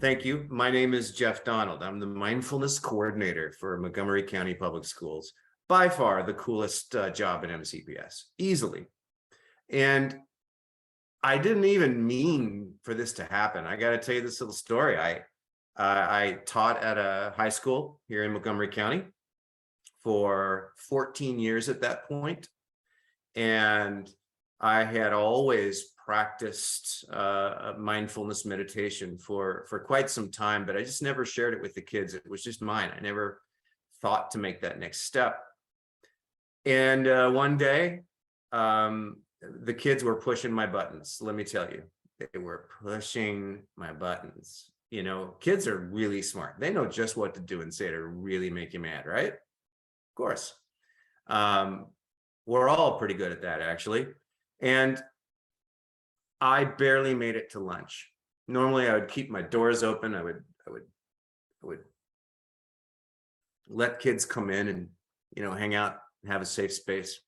Thank you. My name is Jeff Donald. I'm the mindfulness coordinator for Montgomery County Public Schools. By far the coolest job in MCPS, easily. And I didn't even mean for this to happen. I got to tell you this little story. I taught at a high school here in Montgomery County for 14 years at that point. And I had always practiced mindfulness meditation for quite some time, but I just never shared it with the kids. It was just mine. I never thought to make that next step. And one day, the kids were pushing my buttons. Let me tell you, they were pushing my buttons. You know, kids are really smart. They know just what to do and say to really make you mad, right? Of course. We're all pretty good at that, actually. And I barely made it to lunch. Normally, I would keep my doors open. I would let kids come in and, hang out and have a safe space.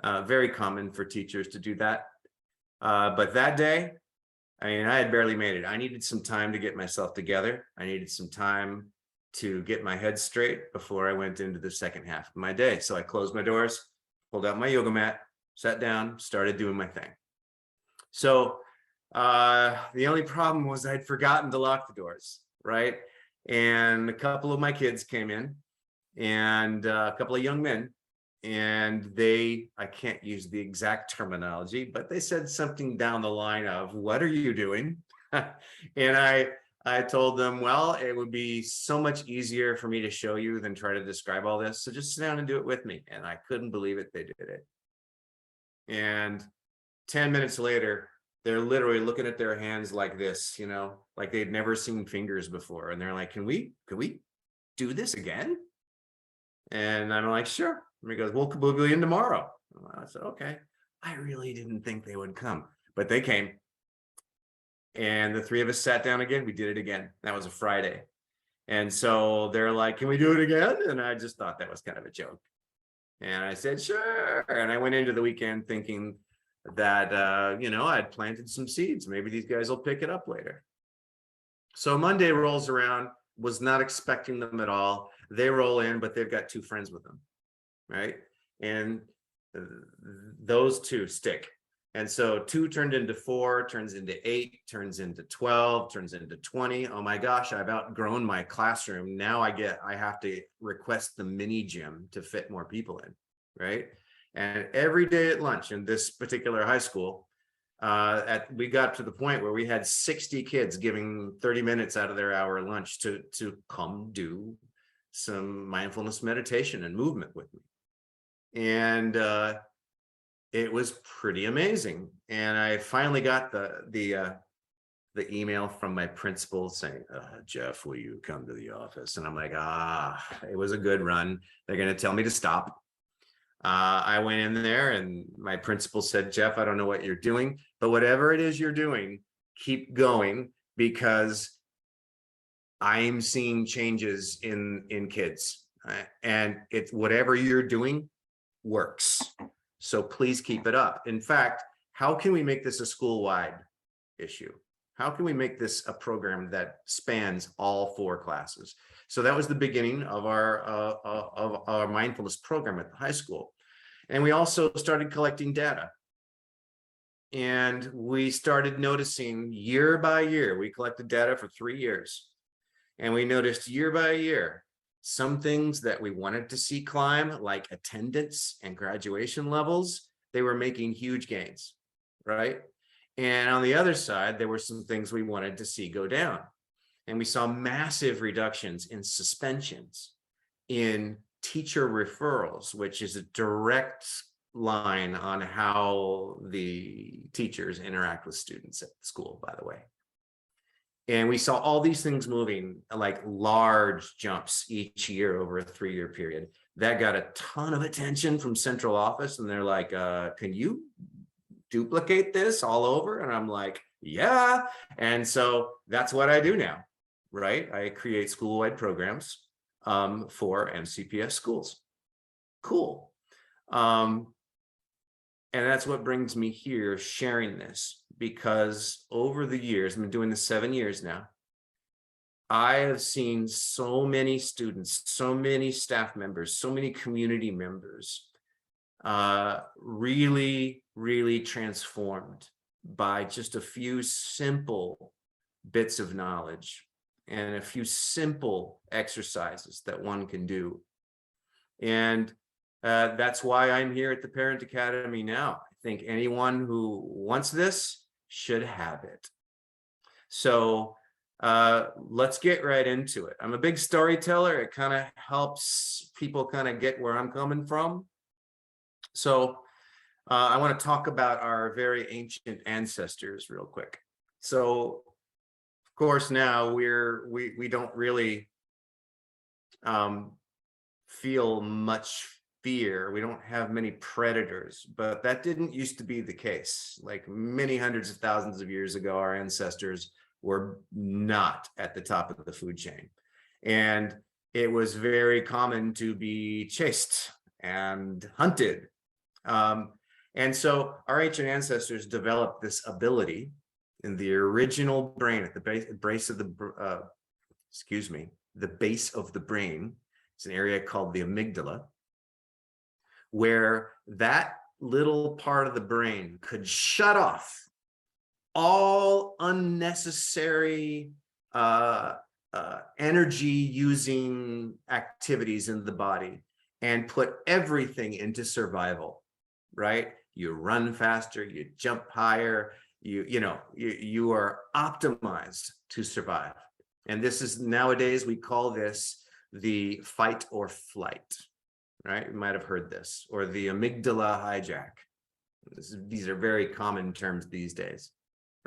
Very common for teachers to do that. But that day, I had barely made it. I needed some time to get myself together. I needed some time to get my head straight before I went into the second half of my day. So I closed my doors, pulled out my yoga mat, sat down, started doing my thing. So the only problem was I'd forgotten to lock the doors, right? And a couple of my kids came in, and a couple of young men, and I can't use the exact terminology, but they said something down the line of, "What are you doing?" And I told them, well, it would be so much easier for me to show you than try to describe all this. So just sit down and do it with me. And I couldn't believe it. They did it. And 10 minutes later, they're literally looking at their hands like this, like they'd never seen fingers before. And they're like, can we do this again? And I'm like, sure. And he goes, we'll be in tomorrow. I said, okay. I really didn't think they would come, but they came. And the three of us sat down again. We did it again. That was a Friday. And so they're like, can we do it again? And I just thought that was kind of a joke. And I said, sure. And I went into the weekend thinking that, I'd planted some seeds. Maybe these guys will pick it up later. So Monday rolls around, was not expecting them at all. They roll in, but they've got two friends with them, right? And those two stick. And so 2 turned into 4, turns into 8, turns into 12, turns into 20. Oh my gosh, I've outgrown my classroom. Now I have to request the mini gym to fit more people in, right? And every day at lunch in this particular high school, we got to the point where we had 60 kids giving 30 minutes out of their hour lunch to come do some mindfulness meditation and movement with me. And it was pretty amazing. And I finally got the email from my principal saying, Jeff, will you come to the office? And I'm like, it was a good run. They're going to tell me to stop. I went in there and my principal said, Jeff, I don't know what you're doing, but whatever it is you're doing, keep going, because I'm seeing changes in kids, and it's whatever you're doing works. So please keep it up. In fact, how can we make this a school-wide issue? How can we make this a program that spans all 4 classes? So that was the beginning of our mindfulness program at the high school. And we also started collecting data. And we started noticing year by year, we collected data for 3 years. And we noticed year by year, some things that we wanted to see climb, like attendance and graduation levels, they were making huge gains, right? And on the other side, there were some things we wanted to see go down. And we saw massive reductions in suspensions, in teacher referrals, which is a direct line on how the teachers interact with students at school, by the way. And we saw all these things moving, like large jumps each year over a 3-year period. That got a ton of attention from central office. And they're like, can you duplicate this all over? And I'm like, yeah. And so that's what I do now, right? I create school-wide programs for MCPS schools. Cool. And that's what brings me here, sharing this, because over the years, I've been doing this 7 years now, I have seen so many students, so many staff members, so many community members really, really transformed by just a few simple bits of knowledge and a few simple exercises that one can do. And that's why I'm here at the Parent Academy now. I think anyone who wants this should have it. So let's get right into it. I'm a big storyteller. It kind of helps people kind of get where I'm coming from. So I want to talk about our very ancient ancestors real quick. So of course now we don't really feel much fear. We don't have many predators, but that didn't used to be the case. Like many hundreds of thousands of years ago, our ancestors were not at the top of the food chain. And it was very common to be chased and hunted. And so our ancient ancestors developed this ability in the original brain at the base of the base of the brain. It's an area called the amygdala, where that little part of the brain could shut off all unnecessary energy using activities in the body and put everything into survival, right? You run faster, you jump higher, you are optimized to survive. And this is, nowadays we call this the fight or flight, right? You might have heard this, or the amygdala hijack. These are very common terms these days,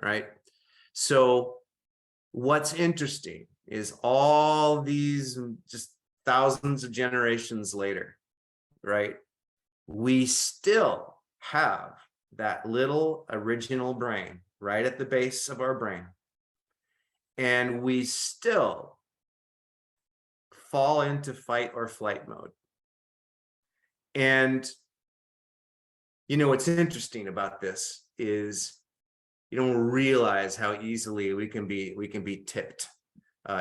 right? So what's interesting is all these just thousands of generations later, right? We still have that little original brain right at the base of our brain. And we still fall into fight or flight mode. And what's interesting about this is you don't realize how easily we can be tipped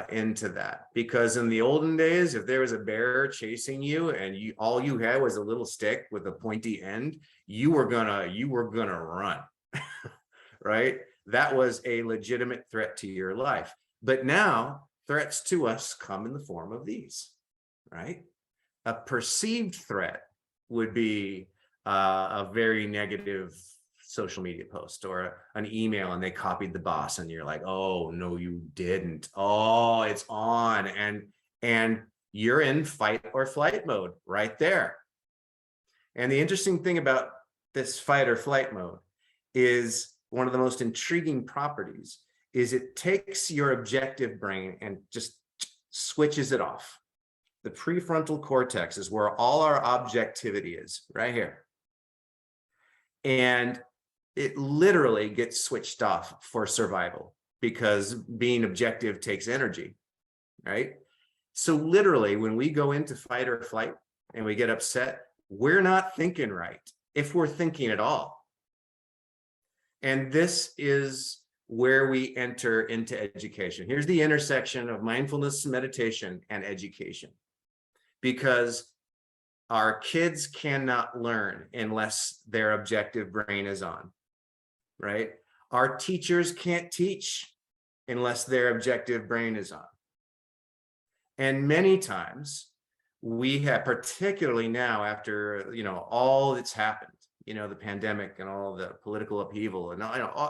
into that. Because in the olden days, if there was a bear chasing you and all you had was a little stick with a pointy end, you were gonna run, right? That was a legitimate threat to your life. But now threats to us come in the form of these, right? A perceived threat would be a very negative social media post or an email and they copied the boss and you're like, oh no, you didn't. Oh, it's on. And you're in fight or flight mode right there. And the interesting thing about this fight or flight mode is one of the most intriguing properties is it takes your objective brain and just switches it off. The prefrontal cortex is where all our objectivity is, right here. And it literally gets switched off for survival because being objective takes energy, right? So literally when we go into fight or flight and we get upset, we're not thinking right, if we're thinking at all. And this is where we enter into education. Here's the intersection of mindfulness, meditation, and education. Because our kids cannot learn unless their objective brain is on, right? Our teachers can't teach unless their objective brain is on. And many times we have, particularly now after, all that's happened, the pandemic and all the political upheaval and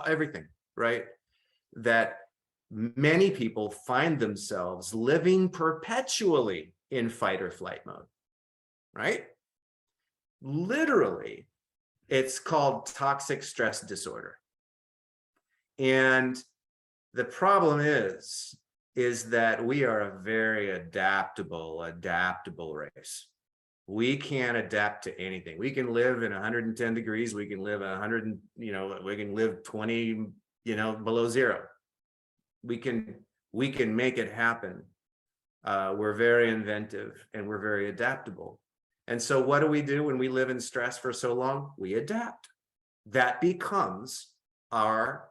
everything, right? That many people find themselves living perpetually in fight or flight mode, right? Literally, it's called toxic stress disorder. And the problem is that we are a very adaptable race. We can't adapt to anything. We can live in 110 degrees. We can live 100, we can live 20, below zero. We can make it happen. We're very inventive and we're very adaptable. And so what do we do when we live in stress for so long? We adapt. That becomes our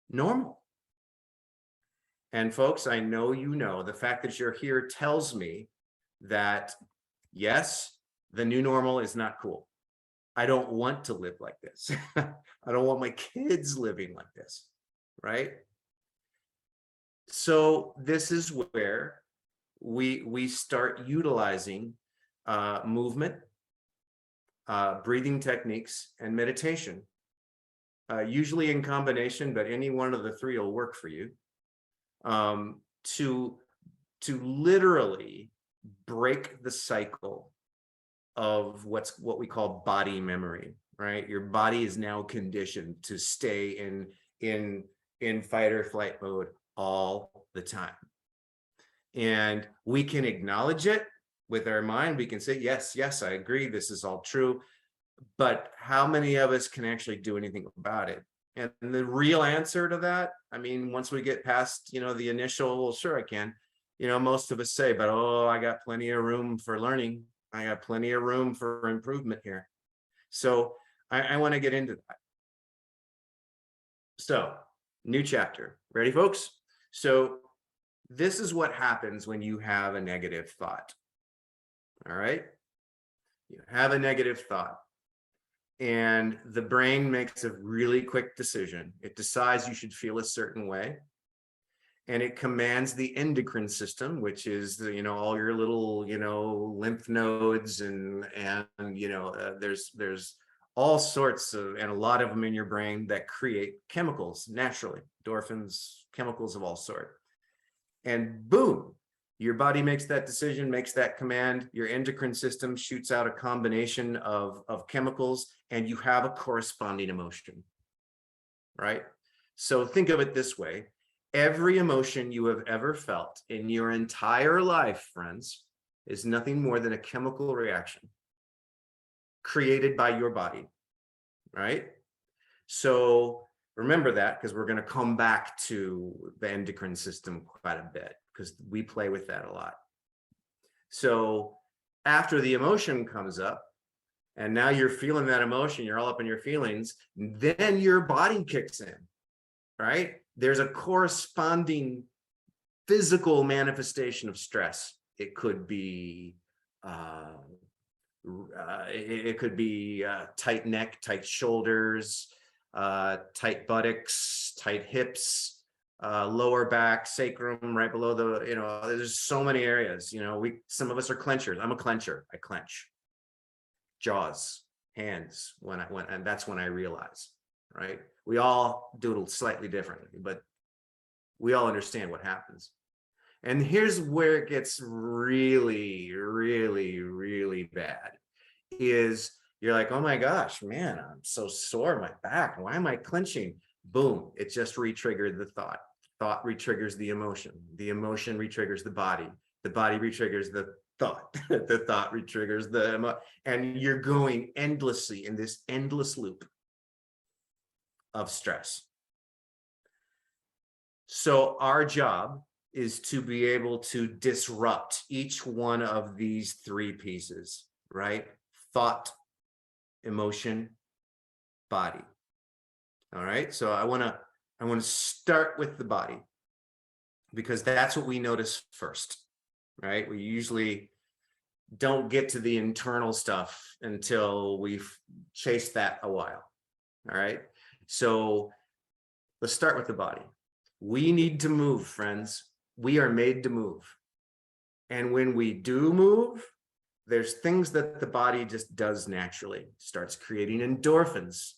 normal. And folks, I know you know the fact that you're here tells me that yes, the new normal is not cool. I don't want to live like this. I don't want my kids living like this, right? So this is where we start utilizing movement, breathing techniques, and meditation, usually in combination, but any one of the three will work for you, to literally break the cycle of what we call body memory, right? Your body is now conditioned to stay in fight or flight mode all the time. And we can acknowledge it with our mind. We can say, yes, I agree, this is all true. But how many of us can actually do anything about it? And the real answer to that, I mean, once we get past, the initial, well, sure, I can, most of us say, but, oh, I got plenty of room for learning. I got plenty of room for improvement here. So I want to get into that. So, new chapter. Ready, folks? So this is what happens when you have a negative thought. All right? You have a negative thought, and the brain makes a really quick decision. It decides you should feel a certain way, and it commands the endocrine system, which is all your little lymph nodes, and there's all sorts of, and a lot of them in your brain that create chemicals naturally, endorphins, chemicals of all sort. And boom, your body makes that decision, makes that command. Your endocrine system shoots out a combination of chemicals, and you have a corresponding emotion, right? So think of it this way. Every emotion you have ever felt in your entire life, friends, is nothing more than a chemical reaction created by your body, right? So remember that, because we're going to come back to the endocrine system quite a bit, because we play with that a lot. So after the emotion comes up, and now you're feeling that emotion, you're all up in your feelings, then your body kicks in, right? There's a corresponding physical manifestation of stress. It could be tight neck, tight shoulders, tight buttocks, tight hips, lower back, sacrum, right below the, there's so many areas. Some of us are clenchers. I'm a clencher. I clench. Jaws, hands, and that's when I realize, right? We all do it slightly differently, but we all understand what happens. And here's where it gets really, really, really bad, is you're like, oh my gosh, man, I'm so sore, my back. Why am I clenching? Boom, it just re-triggered the thought. Thought re-triggers the emotion. The emotion re-triggers the body. The body re-triggers the thought. The thought re-triggers the and you're going endlessly in this endless loop of stress. So our job is to be able to disrupt each one of these three pieces, right? Thought, emotion, body. All right. So I want to start with the body, because that's what we notice first, right? We usually don't get to the internal stuff until we've chased that a while. All right. So let's start with the body. We need to move, friends. We are made to move. And when we do move, there's things that the body just does naturally. It starts creating endorphins,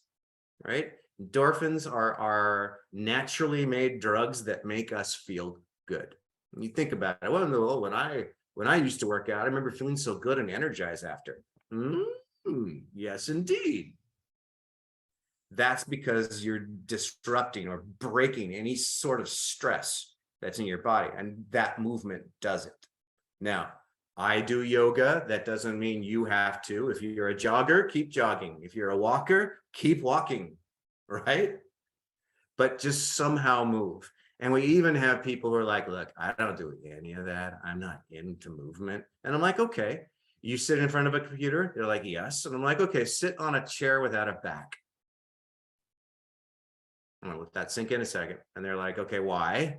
right? Endorphins are naturally made drugs that make us feel good. When you think about it, well, when I used to work out, I remember feeling so good and energized after. Yes, indeed. That's because you're disrupting or breaking any sort of stress that's in your body, and that movement does it. Now, I do yoga. That doesn't mean you have to. If you're a jogger, keep jogging. If you're a walker, keep walking, right? But just somehow move. And we even have people who are like, look, I don't do any of that. I'm not into movement. And I'm like, okay. You sit in front of a computer? They're like, yes. And I'm like, okay, sit on a chair without a back. I'm gonna let that sink in a second. And they're like, okay, why?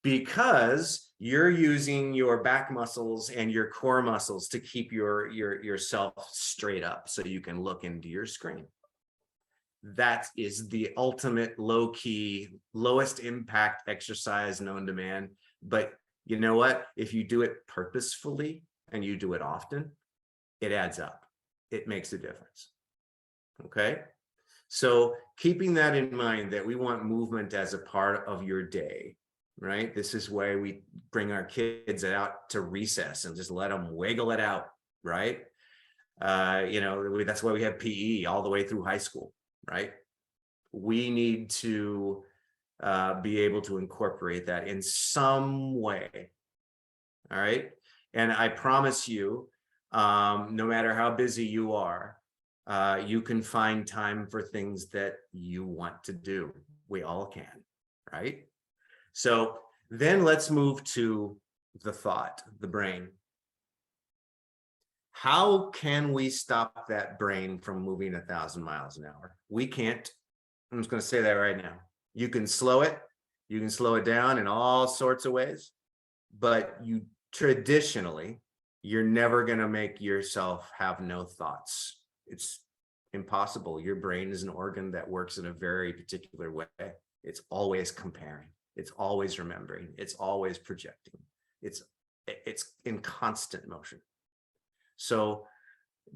because you're using your back muscles and your core muscles to keep yourself straight up so you can look into your screen. That is the ultimate low-key, lowest impact exercise known to man. But you know what? If you do it purposefully and you do it often, it adds up. It makes a difference. Okay? So keeping that in mind, that we want movement as a part of your day, right? This is why we bring our kids out to recess and just let them wiggle it out, right? That's why we have PE all the way through high school, right? We need to be able to incorporate that in some way, all right? And I promise you, no matter how busy you are, you can find time for things that you want to do. We all can, right? So then let's move to the thought, the brain. How can we stop that brain from moving 1,000 miles an hour? We can't. I'm just going to say that right now. You can slow it. You can slow it down in all sorts of ways, but traditionally, you're never going to make yourself have no thoughts. It's impossible. Your brain is an organ that works in a very particular way. It's always comparing. It's always remembering. It's always projecting. It's in constant motion. So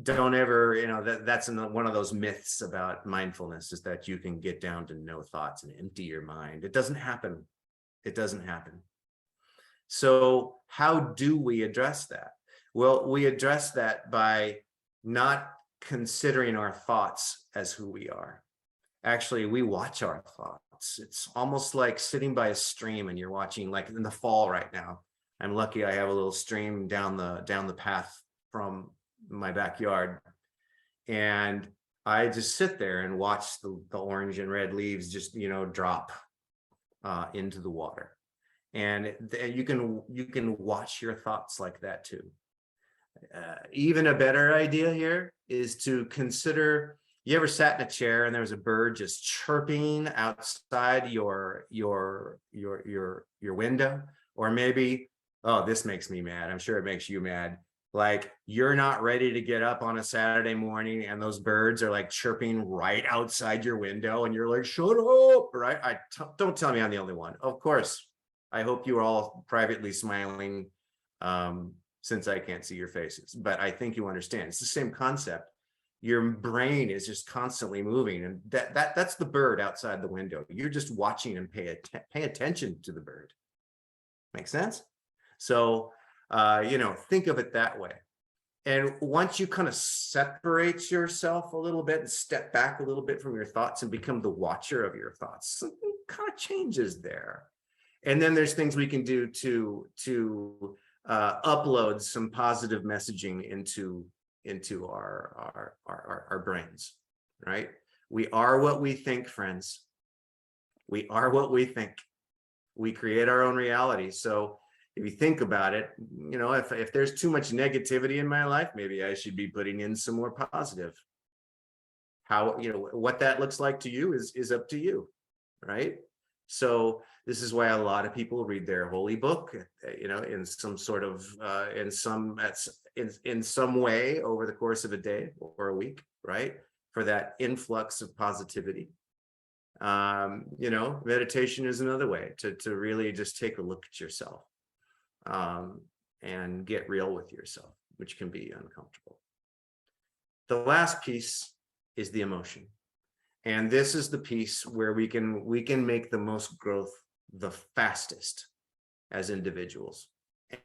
don't ever, that's one of those myths about mindfulness, is that you can get down to no thoughts and empty your mind. It doesn't happen. It doesn't happen. So how do we address that? Well, we address that by not considering our thoughts as who we are. Actually, we watch our thoughts. It's almost like sitting by a stream and you're watching, like in the fall right now. I'm lucky I have a little stream down the path from my backyard. And I just sit there and watch the orange and red leaves just, drop into the water. And you can watch your thoughts like that too. Even a better idea here is to consider, you ever sat in a chair and there was a bird just chirping outside your window? Or maybe, oh, this makes me mad. I'm sure it makes you mad. Like, you're not ready to get up on a Saturday morning and those birds are like chirping right outside your window and you're like, shut up, right? Don't tell me I'm the only one. Of course, I hope you are all privately smiling, since I can't see your faces, but I think you understand. It's the same concept. Your brain is just constantly moving, and that's the bird outside the window. You're just watching and pay attention to the bird. Make sense? So, think of it that way. And once you kind of separate yourself a little bit and step back a little bit from your thoughts and become the watcher of your thoughts, something kind of changes there. And then there's things we can do to upload some positive messaging into our brains, right? We are what we think, friends. We are what we think. We create our own reality. So if you think about it, if there's too much negativity in my life, maybe I should be putting in some more positive. How, what that looks like to you is up to you, right? So this is why a lot of people read their holy book, in some sort of, in some way over the course of a day or a week, right? For that influx of positivity. Meditation is another way to really just take a look at yourself, and get real with yourself, which can be uncomfortable. The last piece is the emotion. And this is the piece where we can make the most growth the fastest as individuals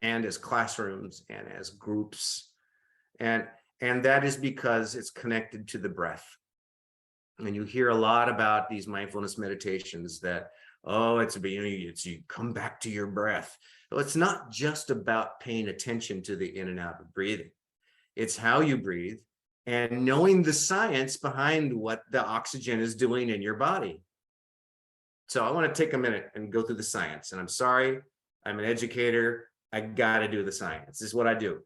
and as classrooms and as groups. And that is because it's connected to the breath. And you hear a lot about these mindfulness meditations that, it's you come back to your breath. Well, it's not just about paying attention to the in and out of breathing. It's how you breathe and knowing the science behind what the oxygen is doing in your body. So I want to take a minute and go through the science. And I'm sorry, I'm an educator. I got to do the science. This is what I do.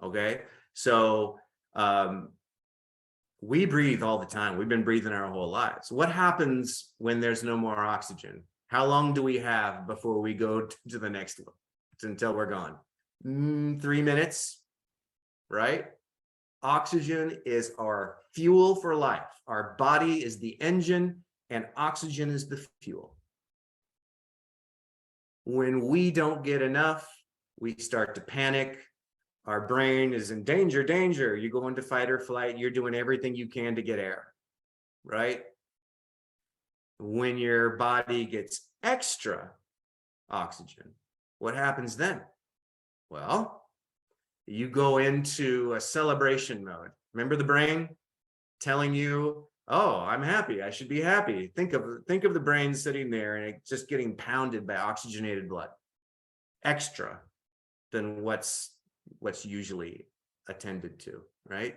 Okay. So we breathe all the time. We've been breathing our whole lives. What happens when there's no more oxygen? How long do we have before we go to the next one? It's until we're gone. 3 minutes, right? Oxygen is our fuel for life. Our body is the engine and oxygen is the fuel. When we don't get enough, we start to panic. Our brain is in danger, danger. You go into fight or flight, you're doing everything you can to get air, right? When your body gets extra oxygen, what happens then? Well, you go into a celebration mode. Remember the brain telling you, oh, I'm happy, I should be happy. Think of the brain sitting there and it just getting pounded by oxygenated blood, extra than what's usually attended to, right?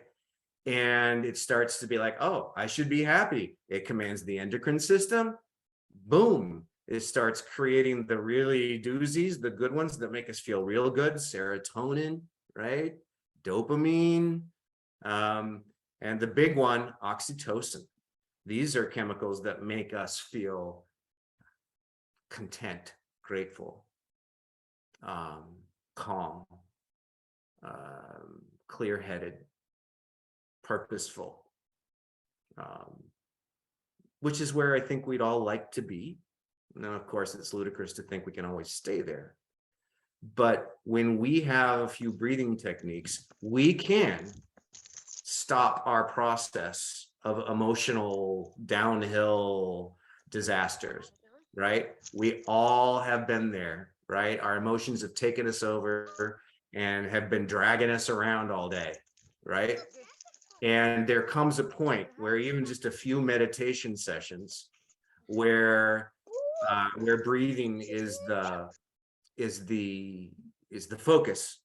And it starts to be like, oh, I should be happy. It commands the endocrine system. Boom. It starts creating the really doozies, the good ones that make us feel real good, serotonin, right? Dopamine, and the big one, oxytocin. These are chemicals that make us feel content, grateful, calm, clear-headed, purposeful, which is where I think we'd all like to be. Now, of course, it's ludicrous to think we can always stay there. But when we have a few breathing techniques, we can stop our process of emotional downhill disasters, right? We all have been there, right? Our emotions have taken us over and have been dragging us around all day, right? And there comes a point where even just a few meditation sessions where breathing is the focus,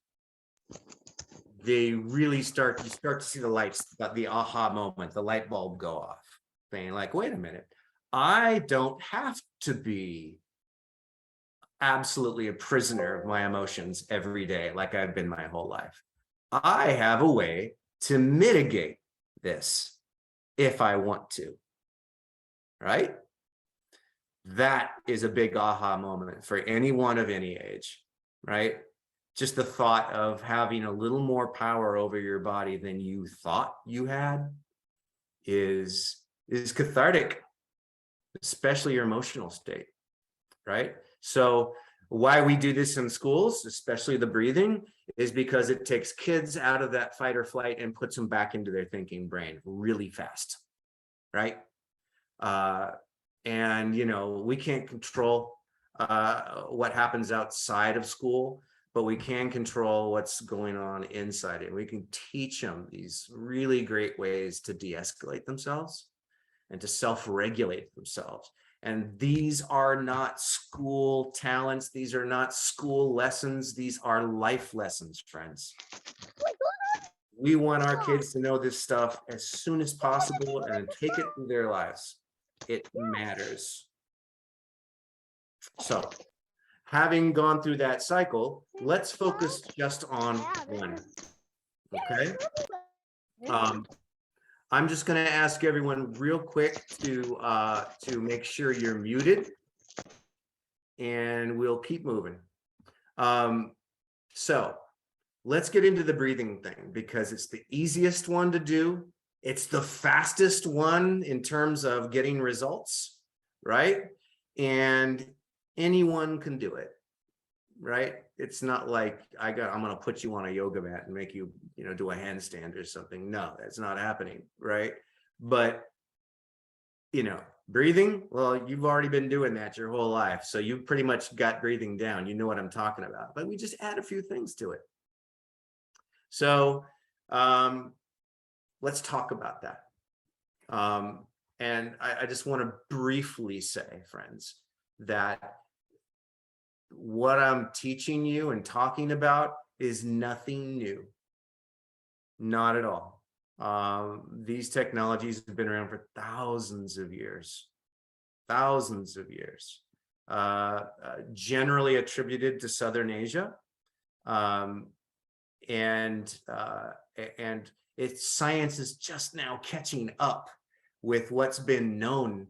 they really start to see the lights, the aha moment, the light bulb go off, saying like, wait a minute, I don't have to be absolutely a prisoner of my emotions every day like I've been my whole life. I have a way to mitigate this if I want to, right? That is a big aha moment for anyone of any age, right? Just the thought of having a little more power over your body than you thought you had is cathartic, especially your emotional state, right? So why we do this in schools, especially the breathing, is because it takes kids out of that fight or flight and puts them back into their thinking brain really fast, right? And, you know, we can't control what happens outside of school, but we can control what's going on inside it. We can teach them these really great ways to de-escalate themselves and to self-regulate themselves. And these are not school talents. These are not school lessons. These are life lessons, friends. We want our kids to know this stuff as soon as possible and take it through their lives. It matters. So, having gone through that cycle, let's focus just on one. Okay. I'm just going to ask everyone real quick to make sure you're muted, and we'll keep moving. So let's get into the breathing thing because it's the easiest one to do. It's the fastest one in terms of getting results, right? And anyone can do it, right? It's not like I'm going to put you on a yoga mat and make you, do a handstand or something. No, that's not happening, right? But, breathing, well, you've already been doing that your whole life. So you've pretty much got breathing down. You know what I'm talking about, but we just add a few things to it. So let's talk about that. And I just want to briefly say, friends, that what I'm teaching you and talking about is nothing new. Not at all. These technologies have been around for thousands of years, generally attributed to Southern Asia. And science is just now catching up with what's been known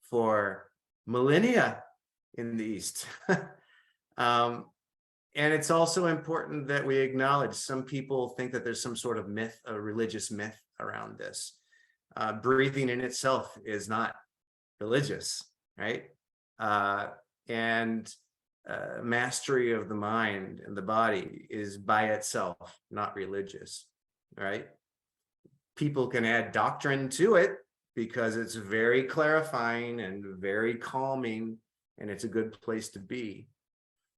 for millennia. in the East. And it's also important that we acknowledge some people think that there's some sort of myth, a religious myth around this. Breathing in itself is not religious, right? And mastery of the mind and the body is by itself not religious, right? People can add doctrine to it because it's very clarifying and very calming, and it's a good place to be.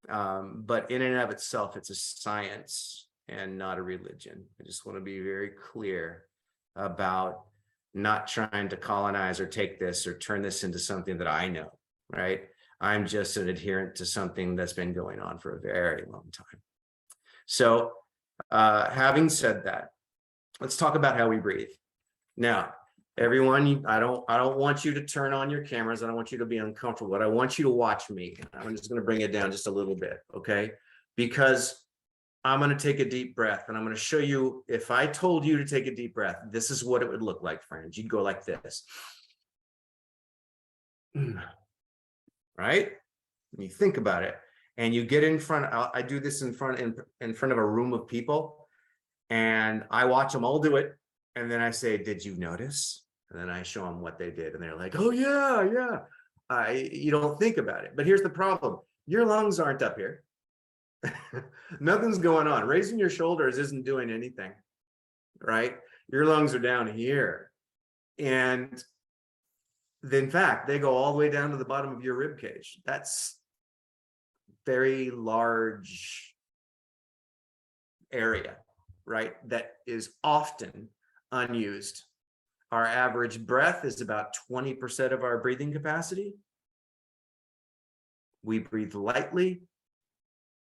But in and of itself, it's a science and not a religion. I just want to be very clear about not trying to colonize or take this or turn this into something that I know, right? I'm just an adherent to something that's been going on for a very long time. So having said that, let's talk about how we breathe. Now, everyone, I don't want you to turn on your cameras. I don't want you to be uncomfortable, but I want you to watch me. I'm just going to bring it down just a little bit, okay? Because I'm going to take a deep breath, and I'm going to show you, if I told you to take a deep breath, this is what it would look like, friends. You'd go like this. Right? And you think about it, and you get in front. I do this in front of a room of people, and I watch them all do it. And then I say, did you notice? And then I show them what they did. And they're like, oh, yeah. You don't think about it. But here's the problem. Your lungs aren't up here. Nothing's going on. Raising your shoulders isn't doing anything, right? Your lungs are down here. And in fact, they go all the way down to the bottom of your rib cage. That's very large area, right? That is often unused. Our average breath is about 20% of our breathing capacity. We breathe lightly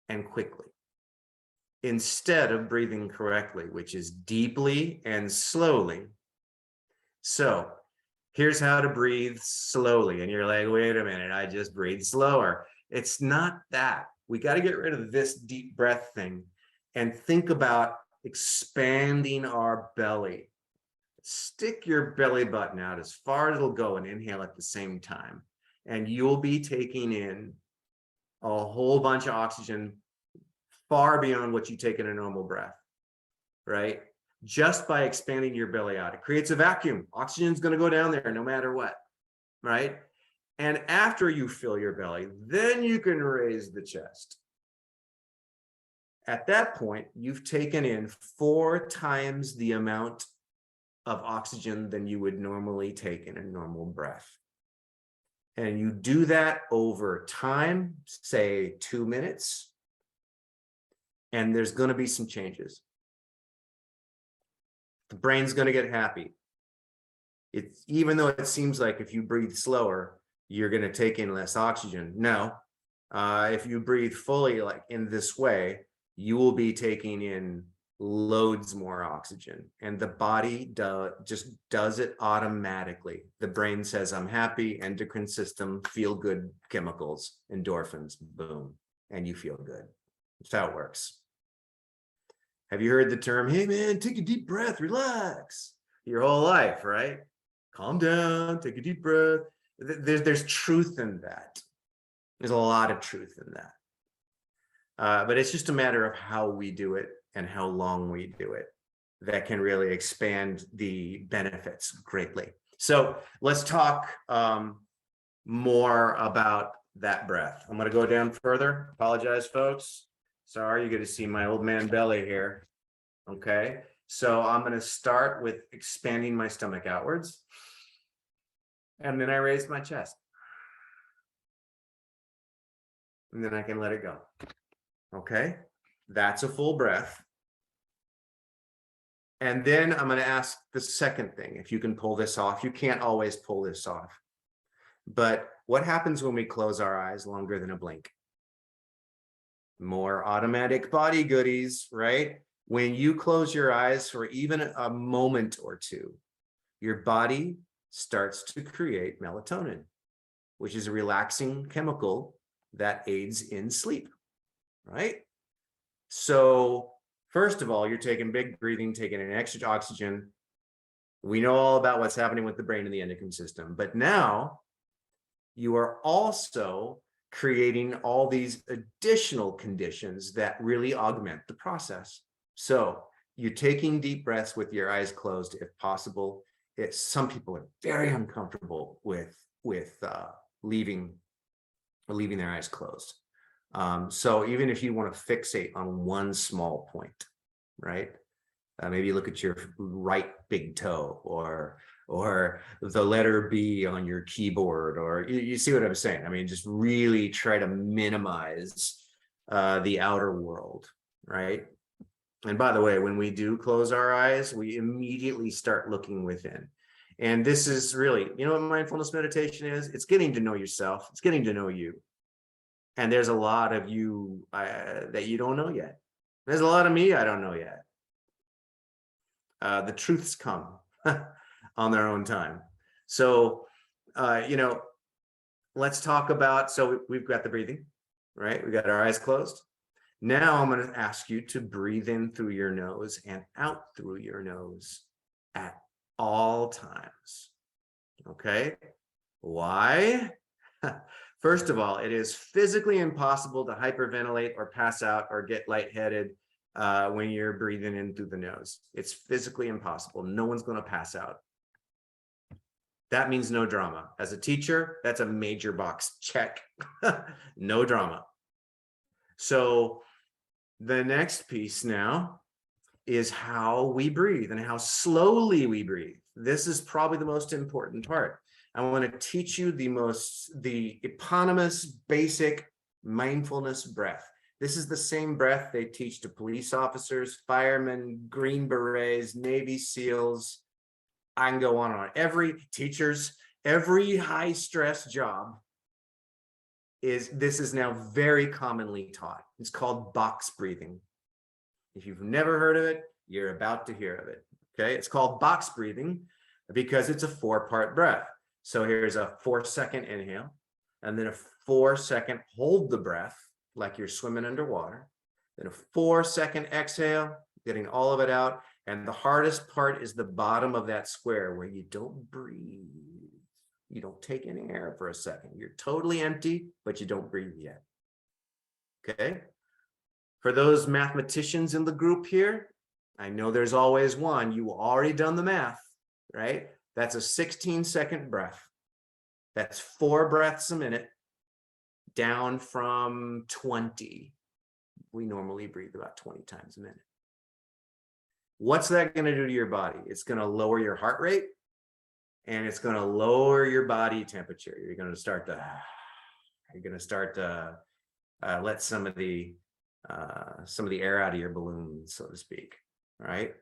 and quickly instead of breathing correctly, which is deeply and slowly. So here's how to breathe slowly. And you're like, wait a minute, I just breathe slower. It's not that. We got to get rid of this deep breath thing and think about expanding our belly. Stick your belly button out as far as it'll go and inhale at the same time. And you'll be taking in a whole bunch of oxygen far beyond what you take in a normal breath, right? Just by expanding your belly out. It creates a vacuum. Oxygen's going to go down there no matter what, right? And after you fill your belly, then you can raise the chest. At that point, you've taken in 4 times the amount of oxygen than you would normally take in a normal breath. And you do that over time, say 2 minutes, and there's going to be some changes. The brain's going to get happy. It's, even though it seems like if you breathe slower, you're going to take in less oxygen. No, if you breathe fully, like in this way, you will be taking in loads more oxygen, and the body just does it automatically. The brain says, I'm happy, endocrine system, feel good chemicals, endorphins, boom, and you feel good. That's how it works. Have you heard the term, hey man, take a deep breath, relax, your whole life, right? Calm down, take a deep breath. There's truth in that. There's a lot of truth in that. But it's just a matter of how we do it and how long we do it that can really expand the benefits greatly. So let's talk more about that breath. I'm going to go down further. Apologize, folks. Sorry, you're going to see my old man belly here. Okay, so I'm going to start with expanding my stomach outwards. And then I raise my chest. And then I can let it go. Okay, that's a full breath. And then I'm going to ask the second thing, if you can pull this off. You can't always pull this off. But what happens when we close our eyes longer than a blink? More automatic body goodies, right? When you close your eyes for even a moment or two, your body starts to create melatonin, which is a relaxing chemical that aids in sleep, right? So first of all, you're taking big breathing, taking in extra oxygen. We know all about what's happening with the brain and the endocrine system, but now you are also creating all these additional conditions that really augment the process. So you're taking deep breaths with your eyes closed, if possible. Some people are very uncomfortable with leaving their eyes closed. So even if you want to fixate on one small point, right? Maybe look at your right big toe, or the letter B on your keyboard, or you see what I'm saying? I mean, just really try to minimize the outer world, right? And by the way, when we do close our eyes, we immediately start looking within. And this is really, you know what mindfulness meditation is? It's getting to know yourself. It's getting to know you. And there's a lot of you that you don't know yet. There's a lot of me I don't know yet. The truths come on their own time. So, let's talk about, so we've got the breathing, right? We got our eyes closed. Now I'm going to ask you to breathe in through your nose and out through your nose at all times. Okay? Why? First of all, it is physically impossible to hyperventilate or pass out or get lightheaded when you're breathing in through the nose. It's physically impossible. No one's going to pass out. That means no drama. As a teacher, that's a major box check. No drama. So the next piece now is how we breathe and how slowly we breathe. This is probably the most important part. I want to teach you the eponymous basic mindfulness breath. This is the same breath they teach to police officers, firemen, Green Berets, Navy SEALs. I can go on and on. Every high stress job this is now very commonly taught. It's called box breathing. If you've never heard of it, you're about to hear of it. Okay, it's called box breathing because it's a 4-part breath. So here's a 4-second inhale, and then a 4-second hold the breath like you're swimming underwater. Then a 4-second exhale, getting all of it out. And the hardest part is the bottom of that square where you don't breathe. You don't take in air for a second. You're totally empty, but you don't breathe yet. Okay. For those mathematicians in the group here, I know there's always one. You already done the math, right? That's a 16-second breath. That's 4 breaths a minute, down from 20. We normally breathe about 20 times a minute. What's that going to do to your body? It's going to lower your heart rate, and it's going to lower your body temperature. You're going to start to let some of the air out of your balloon, so to speak. Right?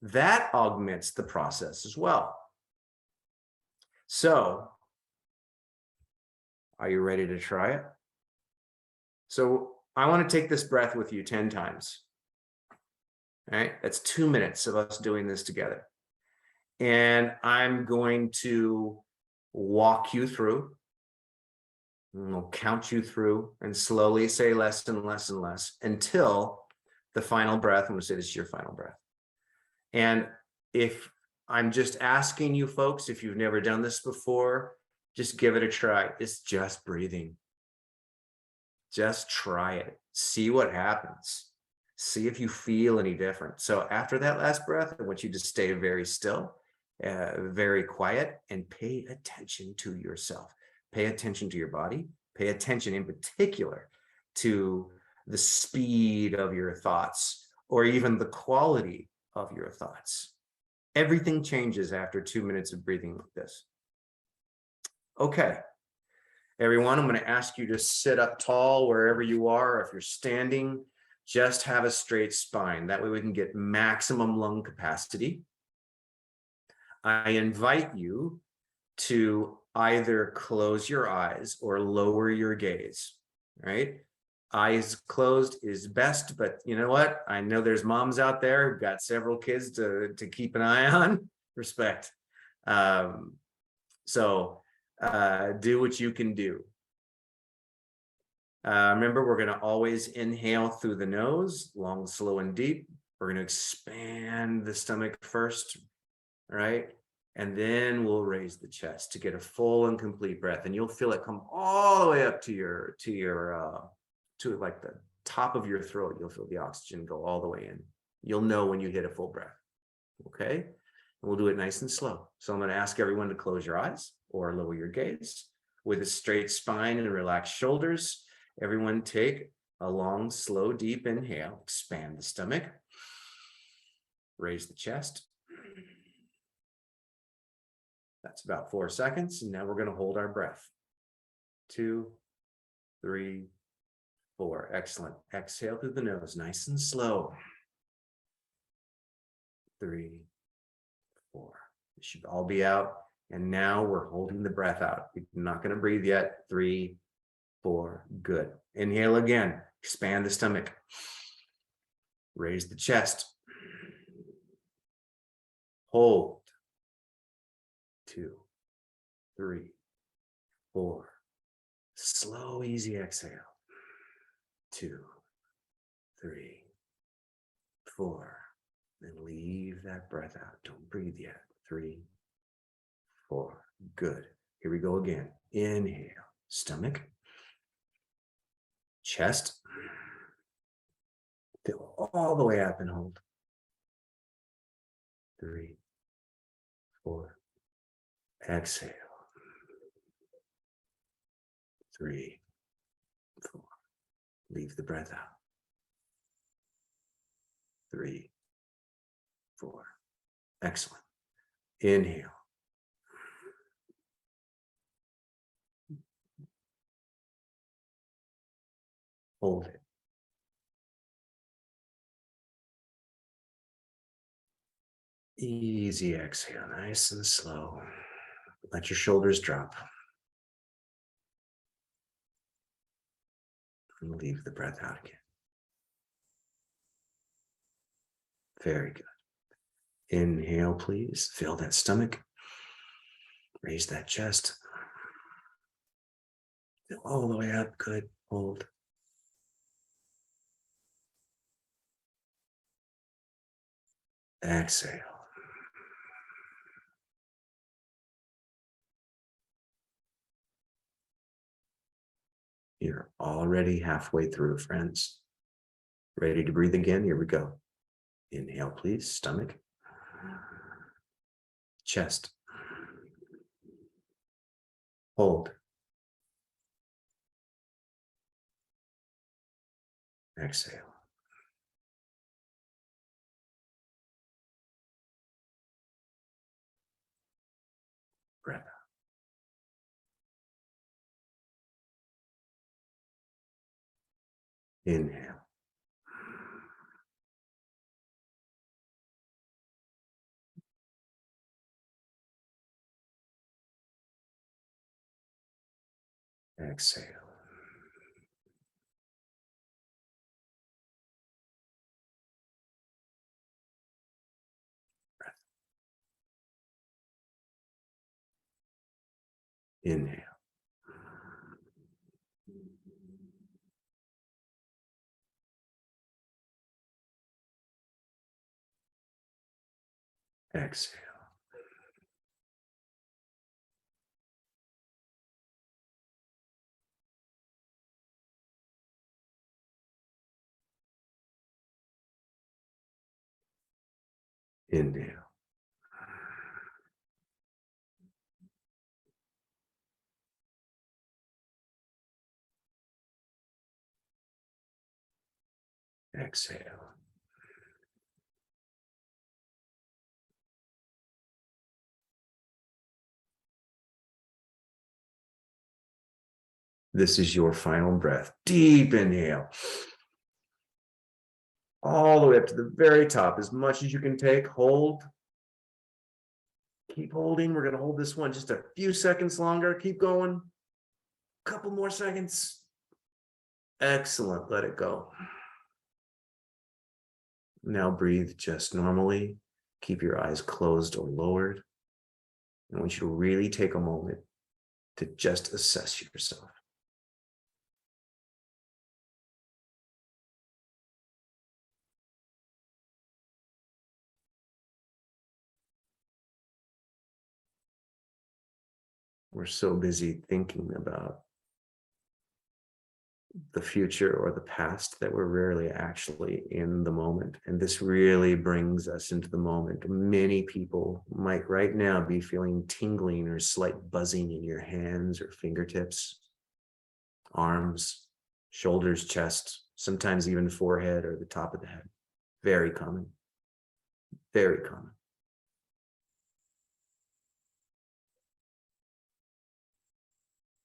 That augments the process as well. So, are you ready to try it? So, I want to take this breath with you 10 times. All right? That's 2 minutes of us doing this together. And I'm going to walk you through, and we'll count you through and slowly say less and less and less until the final breath. I'm going to say this is your final breath. And if I'm just asking you folks, if you've never done this before, just give it a try. It's just breathing. Just try it. See what happens. See if you feel any different. So after that last breath, I want you to stay very still, very quiet, and pay attention to yourself. Pay attention to your body. Pay attention in particular to the speed of your thoughts, or even the quality of your thoughts. Everything changes after 2 minutes of breathing like this. Okay, everyone, I'm going to ask you to sit up tall wherever you are. If you're standing, just have a straight spine. That way we can get maximum lung capacity. I invite you to either close your eyes or lower your gaze, right? Eyes closed is best, but you know what? I know there's moms out there who've got several kids to keep an eye on. Respect. So do what you can do. Remember, we're going to always inhale through the nose, long, slow, and deep. We're going to expand the stomach first, right? And then we'll raise the chest to get a full and complete breath. And you'll feel it come all the way up to like the top of your throat. You'll feel the oxygen go all the way in. You'll know when you hit a full breath. Okay. And we'll do it nice and slow. So I'm going to ask everyone to close your eyes or lower your gaze with a straight spine and relaxed shoulders. Everyone take a long, slow, deep inhale. Expand the stomach. Raise the chest. That's about 4 seconds. And now we're going to hold our breath. 2, 3, 4. Excellent. Exhale through the nose, nice and slow. 3, 4. It should all be out. And now we're holding the breath out. We're not going to breathe yet. 3, 4. Good. Inhale again. Expand the stomach. Raise the chest. Hold. 2, 3, 4. Slow, easy exhale. 2, 3, 4. Then leave that breath out. Don't breathe yet. 3, 4. Good. Here we go again. Inhale. Stomach. Chest. Fill all the way up and hold. 3, 4. Exhale. 3, 4. Leave the breath out. 3, 4. Excellent. Inhale. Hold it. Easy exhale, nice and slow. Let your shoulders drop. And leave the breath out again. Very good. Inhale, please. Fill that stomach. Raise that chest. Fill all the way up. Good. Hold. Exhale. You're already halfway through, friends. Ready to breathe again? Here we go. Inhale, please. Stomach. Chest. Hold. Exhale. Breath out. Inhale. Exhale. Breath. Inhale. Exhale. Inhale. Exhale. This is your final breath. Deep inhale. All the way up to the very top, as much as you can take. Hold. Keep holding. We're going to hold this one just a few seconds longer. Keep going. Couple more seconds. Excellent. Let it go. Now breathe just normally. Keep your eyes closed or lowered. I want you to really take a moment to just assess yourself. We're so busy thinking about the future or the past that we're rarely actually in the moment. And this really brings us into the moment. Many people might right now be feeling tingling or slight buzzing in your hands or fingertips, arms, shoulders, chest, sometimes even forehead or the top of the head. Very common. Very common.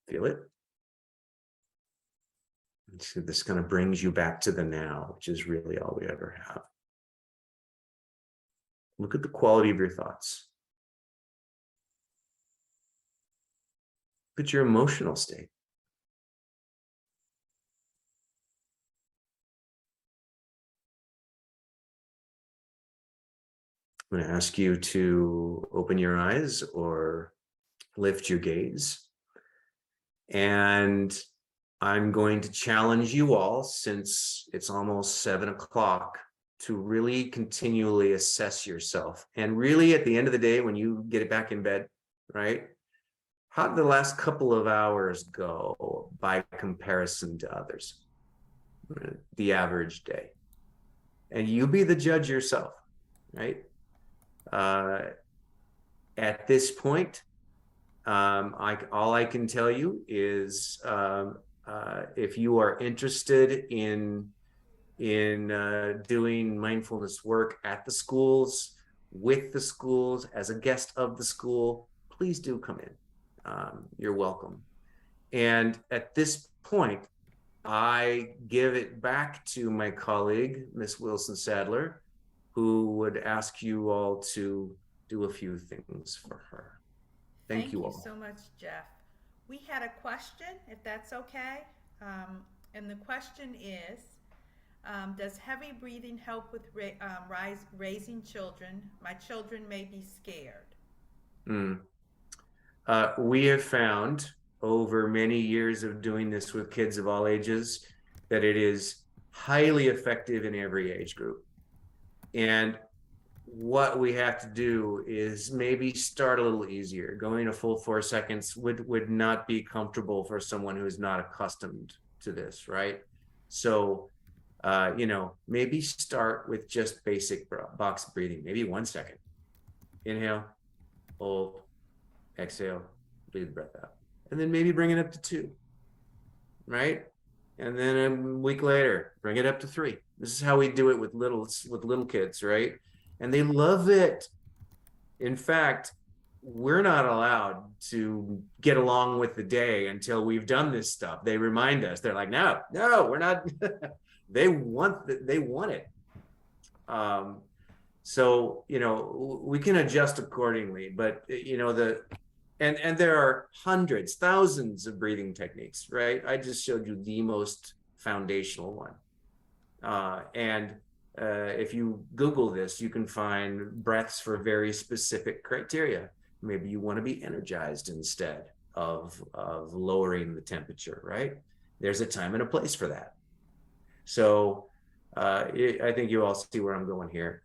Feel it? So this kind of brings you back to the now, which is really all we ever have. Look at the quality of your thoughts. Look at your emotional state. I'm going to ask you to open your eyes or lift your gaze. And I'm going to challenge you all, since it's almost 7 o'clock, to really continually assess yourself. And really, at the end of the day, when you get it back in bed, right? How did the last couple of hours go by comparison to others? The average day. And you be the judge yourself, right? At this point, all I can tell you is if you are interested in doing mindfulness work at the schools, with the schools, as a guest of the school, please do come in. You're welcome. And at this point, I give it back to my colleague, Miss Wilson Sadler, who would ask you all to do a few things for her. Thank you all. Thank you so much, Jeff. We had a question, if that's okay. And the question is, does heavy breathing help with raising children? My children may be scared. Mm. We have found over many years of doing this with kids of all ages that it is highly effective in every age group. And what we have to do is maybe start a little easier. Going a full 4 seconds would not be comfortable for someone who is not accustomed to this, right? So, maybe start with just basic box breathing, maybe 1 second. Inhale, hold, exhale, breathe the breath out. And then maybe bring it up to 2, right? And then a week later, bring it up to 3. This is how we do it with little kids, right? And they love it. In fact, we're not allowed to get along with the day until we've done this stuff. They remind us. They're like, no, we're not. They want it. So, we can adjust accordingly, but and there are hundreds, thousands of breathing techniques, right? I just showed you the most foundational one. And if you Google this, you can find breaths for very specific criteria. Maybe you want to be energized instead of lowering the temperature, right? There's a time and a place for that. So I think you all see where I'm going here.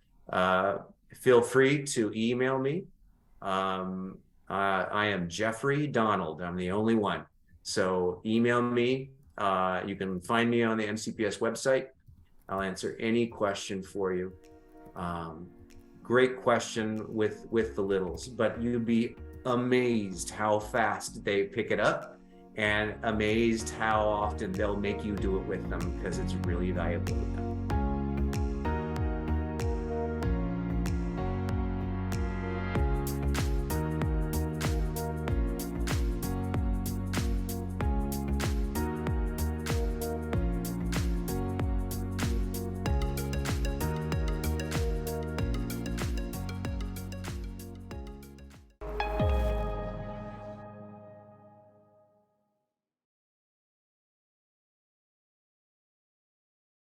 Feel free to email me. I am Jeffrey Donald. I'm the only one. So email me. You can find me on the MCPS website. I'll answer any question for you. Great question with the littles, but you'd be amazed how fast they pick it up, and amazed how often they'll make you do it with them, because it's really valuable to them.